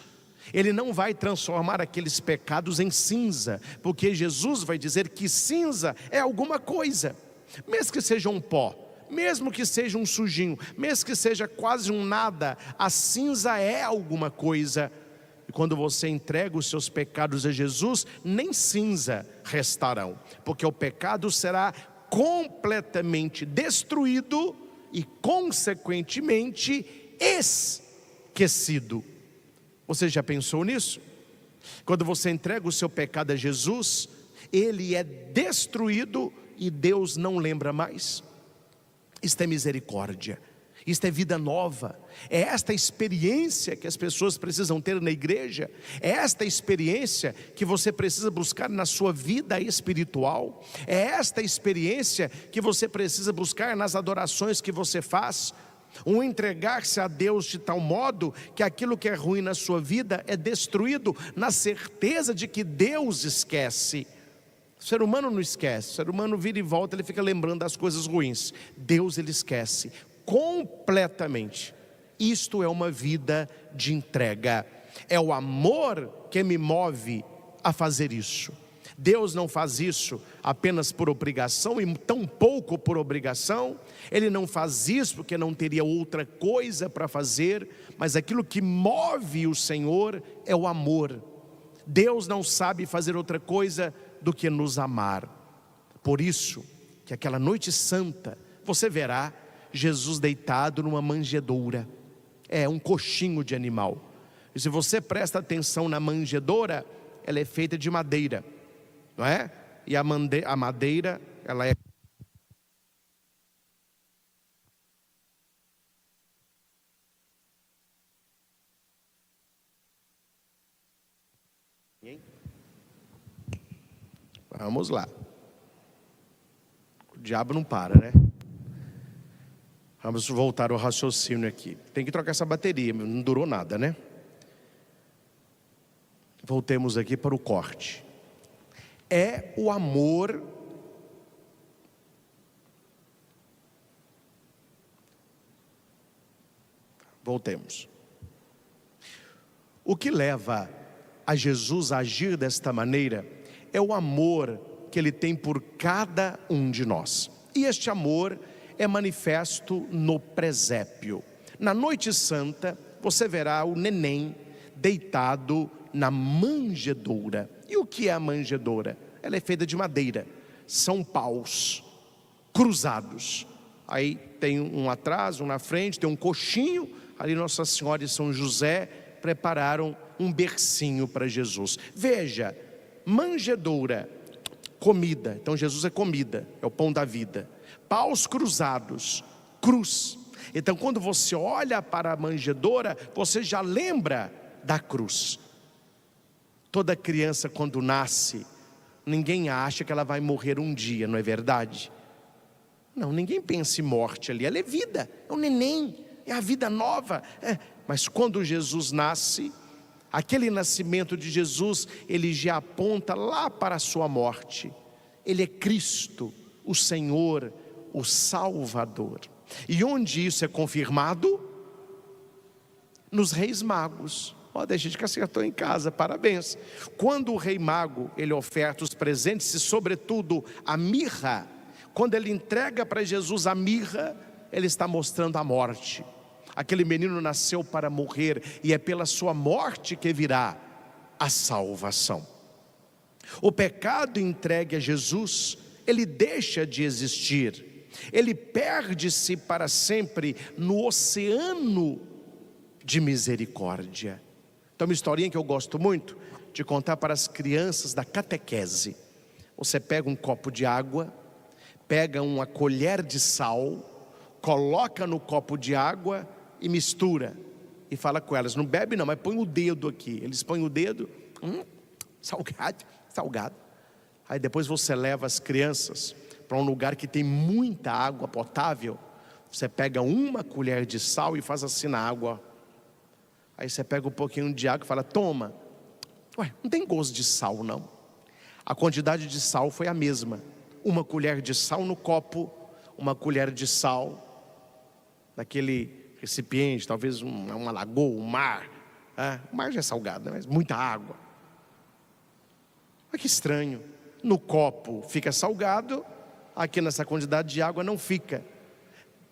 Ele não vai transformar aqueles pecados em cinza, porque Jesus vai dizer que cinza é alguma coisa, mesmo que seja um pó, mesmo que seja um sujinho, mesmo que seja quase um nada, a cinza é alguma coisa. E quando você entrega os seus pecados a Jesus, nem cinza restarão, porque o pecado será completamente destruído e consequentemente esquecido. Você já pensou nisso? Quando você entrega o seu pecado a Jesus, ele é destruído e Deus não lembra mais. Isto é misericórdia, isto é vida nova. É esta experiência que as pessoas precisam ter na igreja. É esta experiência que você precisa buscar na sua vida espiritual. É esta experiência que você precisa buscar nas adorações que você faz. Entregar-se a Deus de tal modo que aquilo que é ruim na sua vida é destruído, na certeza de que Deus esquece. O ser humano não esquece, o ser humano vira e volta, ele fica lembrando das coisas ruins. Deus, ele esquece completamente. Isto é uma vida de entrega. É o amor que me move a fazer isso. Deus não faz isso apenas por obrigação, e tão pouco por obrigação. Ele não faz isso porque não teria outra coisa para fazer, mas aquilo que move o Senhor é o amor. Deus não sabe fazer outra coisa do que nos amar. Por isso que aquela noite santa, você verá Jesus deitado numa manjedoura. É um coxinho de animal. E se você presta atenção na manjedoura, ela é feita de madeira, não é? E a madeira, ela é... Vamos lá. O diabo não para, né? Vamos voltar ao raciocínio aqui. Tem que trocar essa bateria, não durou nada, né? Voltemos aqui para o corte. É o amor voltemos. O que leva a Jesus a agir desta maneira é o amor que Ele tem por cada um de nós. E este amor é manifesto no presépio. Na noite santa, você verá o neném deitado na manjedoura. E o que é a manjedoura? Ela é feita de madeira. São paus cruzados. Aí tem um atrás, um na frente, tem um coxinho. ali Nossa Senhora e São José prepararam um bercinho para Jesus. Veja, manjedoura, comida. Então Jesus é comida, é o pão da vida. Paus cruzados, cruz. Então quando você olha para a manjedoura, você já lembra da cruz. Toda criança quando nasce, ninguém acha que ela vai morrer um dia, não é verdade? Não, ninguém pensa em morte ali, ela é vida, é um neném, é a vida nova. Mas quando Jesus nasce, aquele nascimento de Jesus, ele já aponta lá para a sua morte. Ele é Cristo, o Senhor, o Salvador. E onde isso é confirmado? Nos Reis Magos. Tem gente que acertou em casa, parabéns. Quando o rei mago, ele oferta os presentes e sobretudo a mirra, quando ele entrega para Jesus a mirra, ele está mostrando a morte. Aquele menino nasceu para morrer e é pela sua morte que virá a salvação. O pecado entregue a Jesus, ele deixa de existir. Ele perde-se para sempre no oceano de misericórdia. Então, uma historinha que eu gosto muito de contar para as crianças da catequese. Você pega um copo de água, pega uma colher de sal, coloca no copo de água e mistura. E fala com elas, não bebe não, mas põe o dedo aqui. Eles põem o dedo, salgado, salgado. Aí depois você leva as crianças para um lugar que tem muita água potável. Você pega uma colher de sal e faz assim na água. Aí você pega um pouquinho de água e fala, toma. Não tem gosto de sal não. A quantidade de sal foi a mesma. Uma colher de sal no copo, uma colher de sal naquele recipiente, talvez uma lagoa, um mar. O mar já é salgado, né? Mas muita água. Olha que estranho. No copo fica salgado, aqui nessa quantidade de água não fica.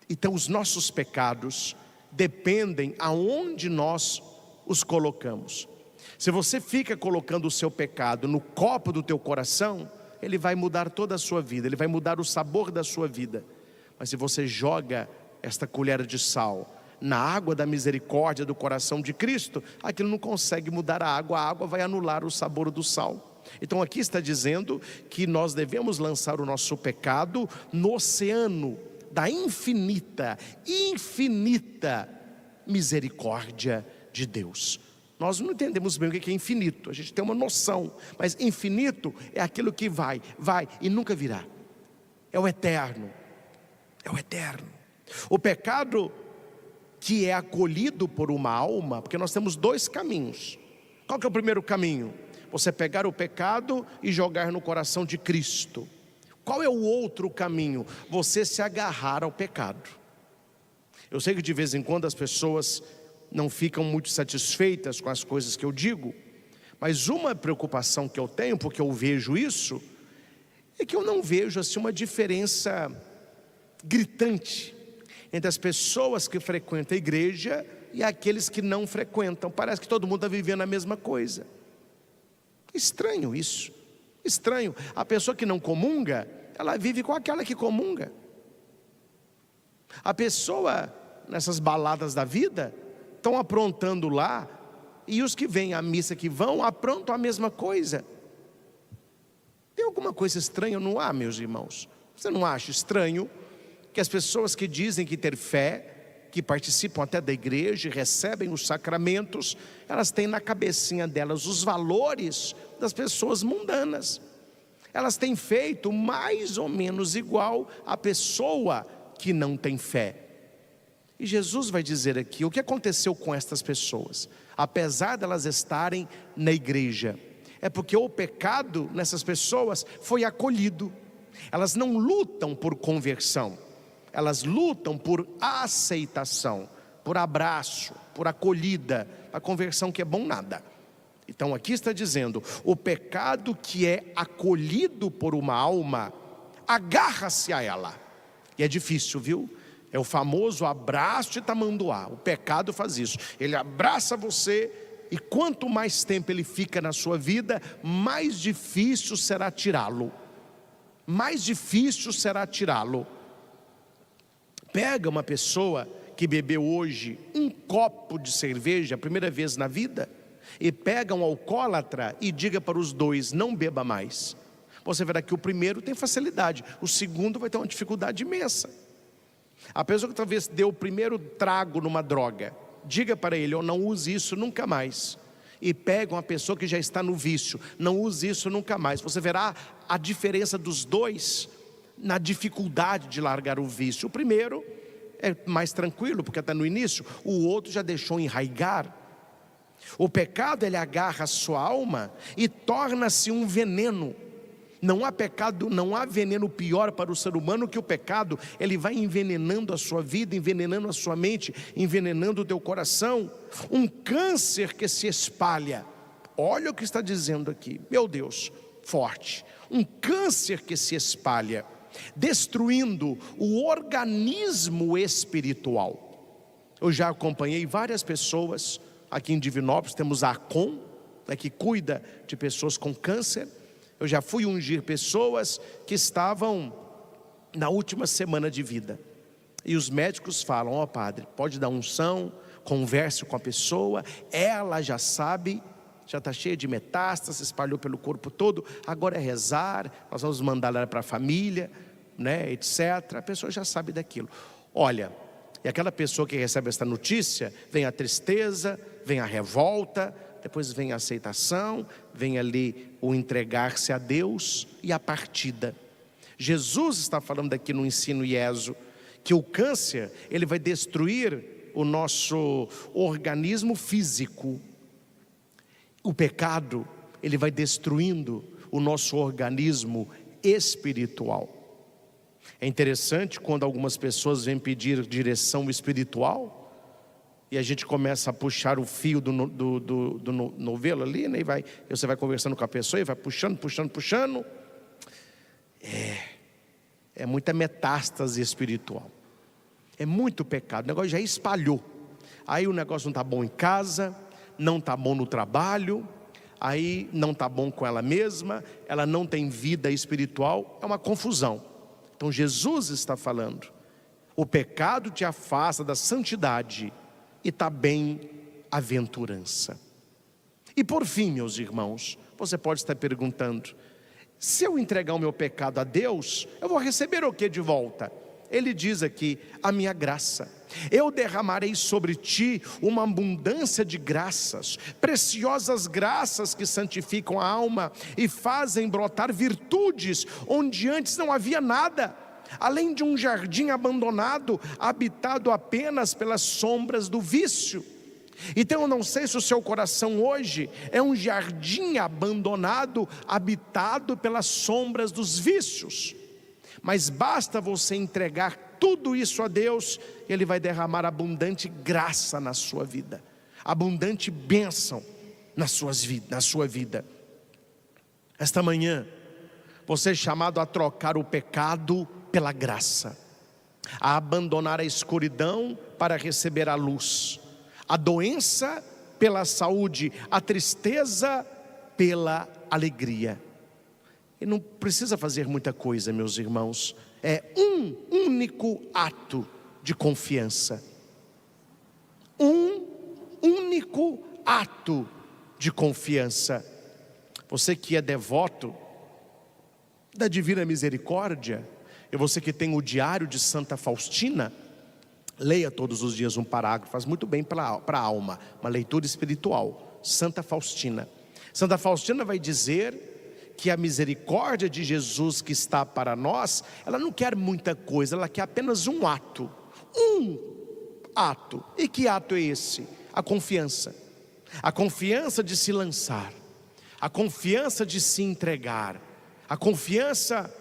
Então os nossos pecados dependem aonde nós os colocamos. Se você fica colocando o seu pecado no copo do teu coração, ele vai mudar toda a sua vida, ele vai mudar o sabor da sua vida. Mas se você joga esta colher de sal na água da misericórdia do coração de Cristo, aquilo não consegue mudar a água vai anular o sabor do sal. Então aqui está dizendo que nós devemos lançar o nosso pecado no oceano da infinita misericórdia de Deus. Nós não entendemos bem o que é infinito, a gente tem uma noção, mas infinito é aquilo que vai e nunca virá. É o eterno, é o eterno. O pecado que é acolhido por uma alma, porque nós temos dois caminhos. Qual que é o primeiro caminho? Você pegar o pecado e jogar no coração de Cristo. Qual é o outro caminho? Você se agarrar ao pecado. Eu sei que de vez em quando as pessoas não ficam muito satisfeitas com as coisas que eu digo, mas uma preocupação que eu tenho, porque eu vejo isso, é que eu não vejo assim uma diferença gritante entre as pessoas que frequentam a igreja e aqueles que não frequentam. Parece que todo mundo está vivendo a mesma coisa. Estranho isso. Estranho. A pessoa que não comunga, ela vive com aquela que comunga. A pessoa nessas baladas da vida estão aprontando lá, e os que vêm à missa que vão aprontam a mesma coisa. Tem alguma coisa estranha, não há, meus irmãos? Você não acha estranho que as pessoas que dizem que ter fé, que participam até da igreja e recebem os sacramentos, elas têm na cabecinha delas os valores das pessoas mundanas? Elas têm feito mais ou menos igual a pessoa que não tem fé. E Jesus vai dizer aqui o que aconteceu com estas pessoas. Apesar de elas estarem na igreja, é porque o pecado nessas pessoas foi acolhido. Elas não lutam por conversão, elas lutam por aceitação, por abraço, por acolhida. A conversão que é bom nada. Então aqui está dizendo, o pecado que é acolhido por uma alma, agarra-se a ela. E é difícil, viu? É o famoso abraço de tamanduá. O pecado faz isso. Ele abraça você e quanto mais tempo ele fica na sua vida, mais difícil será tirá-lo. Mais difícil será tirá-lo. Pega uma pessoa que que bebeu hoje um copo de cerveja, a primeira vez na vida, e pega um alcoólatra e diga para os dois: não beba mais. Você verá que o primeiro tem facilidade, o segundo vai ter uma dificuldade imensa. A pessoa que talvez deu o primeiro trago numa droga, diga para ele: não use isso nunca mais. E pega uma pessoa que já está no vício: não use isso nunca mais. Você verá a diferença dos dois na dificuldade de largar o vício. O primeiro é mais tranquilo, porque está no início. O outro já deixou enraigar. O pecado, ele agarra a sua alma e torna-se um veneno. Não há pecado, não há veneno pior para o ser humano que o pecado. Ele vai envenenando a sua vida, envenenando a sua mente, envenenando o teu coração. Um câncer que se espalha. Olha o que está dizendo aqui, meu Deus, forte. Um câncer que se espalha, destruindo o organismo espiritual. Eu já acompanhei várias pessoas aqui em Divinópolis. Temos a ACOM, que cuida de pessoas com câncer. Eu já fui ungir pessoas que estavam na última semana de vida, e os médicos falam: ó padre, pode dar unção, converse com a pessoa, ela já sabe, já está cheia de metástases, se espalhou pelo corpo todo, agora é rezar, nós vamos mandar ela para a família, etc. A pessoa já sabe daquilo. Olha, e aquela pessoa que recebe essa notícia, vem a tristeza, vem a revolta, depois vem a aceitação, vem ali o entregar-se a Deus e a partida. Jesus está falando aqui no ensino IESO, que o câncer, ele vai destruir o nosso organismo físico. O pecado, ele vai destruindo o nosso organismo espiritual. É interessante quando algumas pessoas vêm pedir direção espiritual, e a gente começa a puxar o fio do novelo ali, e você vai conversando com a pessoa e vai puxando. É muita metástase espiritual. É muito pecado, o negócio já espalhou. Aí o negócio não está bom em casa, não está bom no trabalho, aí não está bom com ela mesma, ela não tem vida espiritual, é uma confusão. Então Jesus está falando: o pecado te afasta da santidade e está bem-aventurança. E por fim, meus irmãos, você pode estar perguntando: se eu entregar o meu pecado a Deus, eu vou receber o que de volta? Ele diz aqui: a minha graça. Eu derramarei sobre ti uma abundância de graças, preciosas graças que santificam a alma e fazem brotar virtudes onde antes não havia nada, além de um jardim abandonado, habitado apenas pelas sombras do vício. Então eu não sei se o seu coração hoje é um jardim abandonado, habitado pelas sombras dos vícios, mas basta você entregar tudo isso a Deus, Ele vai derramar abundante graça na sua vida, abundante bênção na sua vida. Esta manhã, você é chamado a trocar o pecado pela graça, a abandonar a escuridão para receber a luz, a doença pela saúde, a tristeza pela alegria. E não precisa fazer muita coisa, meus irmãos. É um único ato de confiança. Um único ato de confiança. Você que é devoto da Divina Misericórdia, e você que tem o diário de Santa Faustina, leia todos os dias um parágrafo, faz muito bem para a alma, uma leitura espiritual. Santa Faustina. Santa Faustina vai dizer que a misericórdia de Jesus que está para nós, ela não quer muita coisa, ela quer apenas um ato. Um ato. E que ato é esse? A confiança. A confiança de se lançar, a confiança de se entregar, a confiança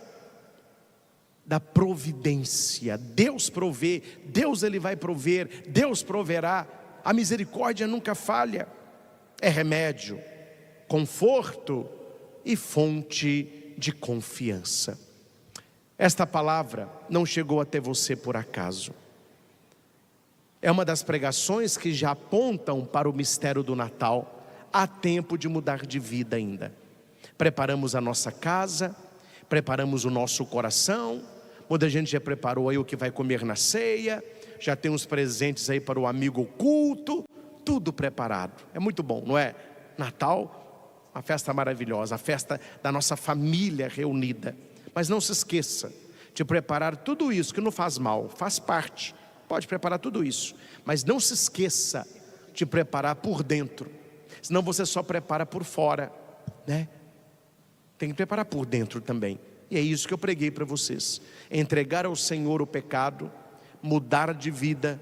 da providência. Deus provê, Deus Ele vai prover, Deus proverá. A misericórdia nunca falha. É remédio, conforto e fonte de confiança. Esta palavra não chegou até você por acaso. É uma das pregações que já apontam para o mistério do Natal. Há tempo de mudar de vida ainda. Preparamos a nossa casa, preparamos o nosso coração. Muita gente já preparou aí o que vai comer na ceia, já tem uns presentes aí para o amigo oculto, tudo preparado. É muito bom, não é? Natal, uma festa maravilhosa, a festa da nossa família reunida. Mas não se esqueça de preparar tudo isso, que não faz mal, faz parte. Pode preparar tudo isso, mas não se esqueça de preparar por dentro, senão você só prepara por fora, né? Tem que preparar por dentro também. E é isso que eu preguei para vocês: entregar ao Senhor o pecado, mudar de vida,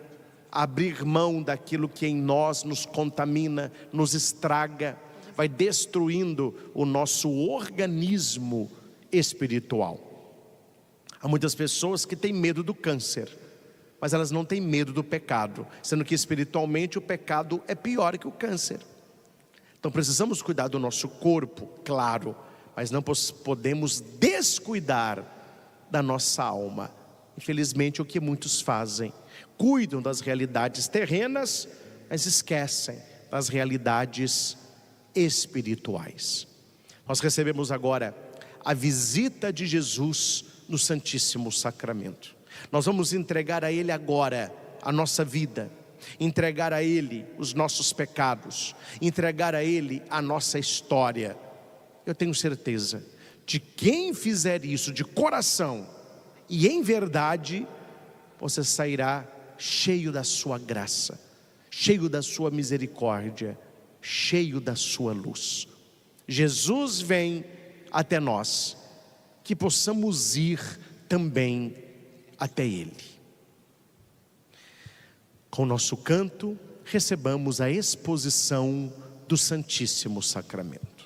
abrir mão daquilo que em nós nos contamina, nos estraga, vai destruindo o nosso organismo espiritual. Há muitas pessoas que têm medo do câncer, mas elas não têm medo do pecado, sendo que espiritualmente o pecado é pior que o câncer. Então precisamos cuidar do nosso corpo, claro, mas não podemos descuidar da nossa alma. Infelizmente, o que muitos fazem: cuidam das realidades terrenas, mas esquecem das realidades espirituais. Nós recebemos agora a visita de Jesus no Santíssimo Sacramento. Nós vamos entregar a Ele agora a nossa vida, entregar a Ele os nossos pecados, entregar a Ele a nossa história. Eu tenho certeza de quem fizer isso de coração e em verdade, você sairá cheio da sua graça, cheio da sua misericórdia, cheio da sua luz. Jesus vem até nós, que possamos ir também até Ele. Com o nosso canto, recebamos a exposição do Santíssimo Sacramento.